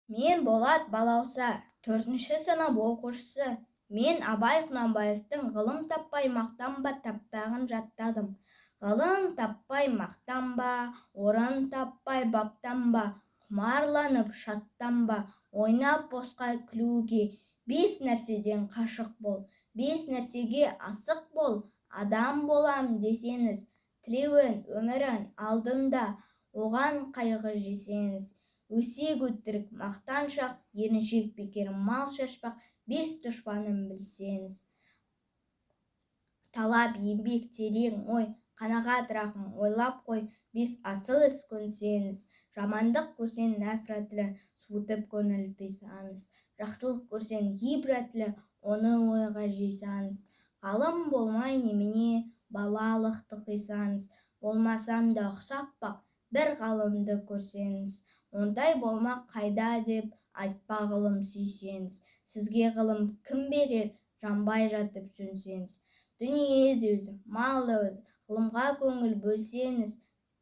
Мен Болат Балауса, 4-ші сынып оқушысы. Мен Абай Құнанбаевтың ғылым таппай мақтанба таппағын жаттадым. Ғылым таппай мақтанба, орын таппай баптанба, құмарланып шаттанба, ойнап босқа күлуге. 5 нәрседен қашық бол, 5 нәрсеге асық бол. Адам болам десеңіз, тілеуін өмірін алдында, оған қайғы жесеңіз. Өсек өтірік мақтаншақ, еріншек бекер мал шашпақ, 5 дұшпанын білсеңіз. Талап еңбек терең ой, қанағат рақым ойлап қой, 5 асыл іс көнсеңіз. Жамандық көрсең нәфрәтлі, суытып көңіл тыйсаңыз. Жақсылық көрсең ғибрәтлі, оны ойға жисаңыз. Ғалым болмай немене, балалықты қисаңыз. Болмасам да ұқсап бақ, бір ғалымды көрсеңіз. Ондай болмақ қайда деп айтпа ғылым сүйсеңіз. Сізге ғылым кім берер, жанбай жатып сөнсеңіз. Дүние де өзі, мал да өзі, ғылымға көңіл бөлсеңіз.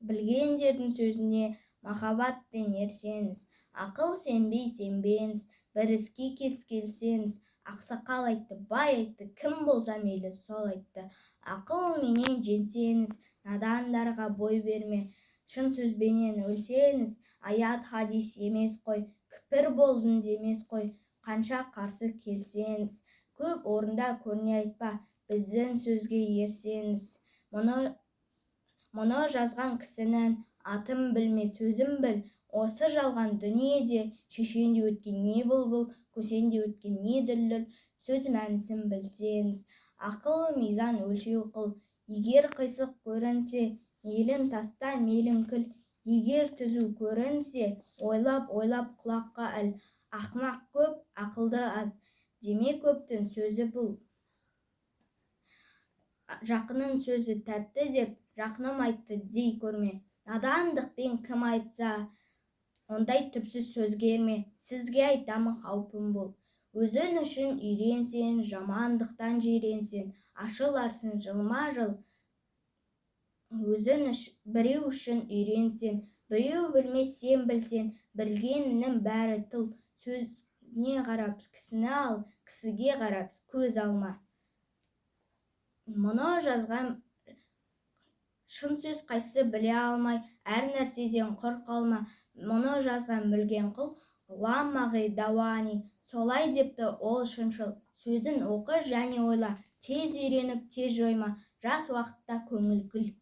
Білгендердің сөзіне махаббатпен ерсеңіз. Ақыл сенбеңіз, бір іске келсеңіз. Ақсақал айтты, бай айтты, кім болса мейлі сол айтты. Ақыл менен женсеңіз, надандарға бой берме. Шын сөзбенен өлсеңіз, аят хадис емес қой, күпір болдың демес қой, қанша қарсы келсеңіз. Көп орында көрне айтпа, біздің сөзге ерсеңіз. Мұны жазған кісінің атын білме, сөзін біл. Осы жалған дүниеде шешенде өткен не бұлбұл, көсенде өткен не дүлдүл, сөз мәнісін білсеңіз. Ақыл мизан өлшеу қыл, егер қисық көрінсе, мейлің таста мейлің күл. Егер түзу көрінсе, ойлап құлаққа іл. Ақымақ көп, ақылды аз, деме көптің сөзі бұл. Жақының сөзі тәтті деп, жақыным айтты дей көрме. Надандықпен кім айтса, ондай түпсіз сөзге ерме. Сізге айтамын қаупім бол. Өзің үшін үйренсен, жамандықтан жиренсен, ашыларсың жылма-жыл. Өзің біреу үшін үйренсен, біреу білмес сен білсен, білгенінің бәрі тұл. Сөзіне қарап кісіні ал, кісіге қарап көз алма. Мұны жазған шын сөз қайсы біле алмай, әр нәрседен құр қалма. Мұны жазған білген қыл, ғұлам Мағидауани. Солай депті ол шыншыл. Сөзін оқы және ойла, тез үйреніп тез жойма, жас уақытта көңіл күл.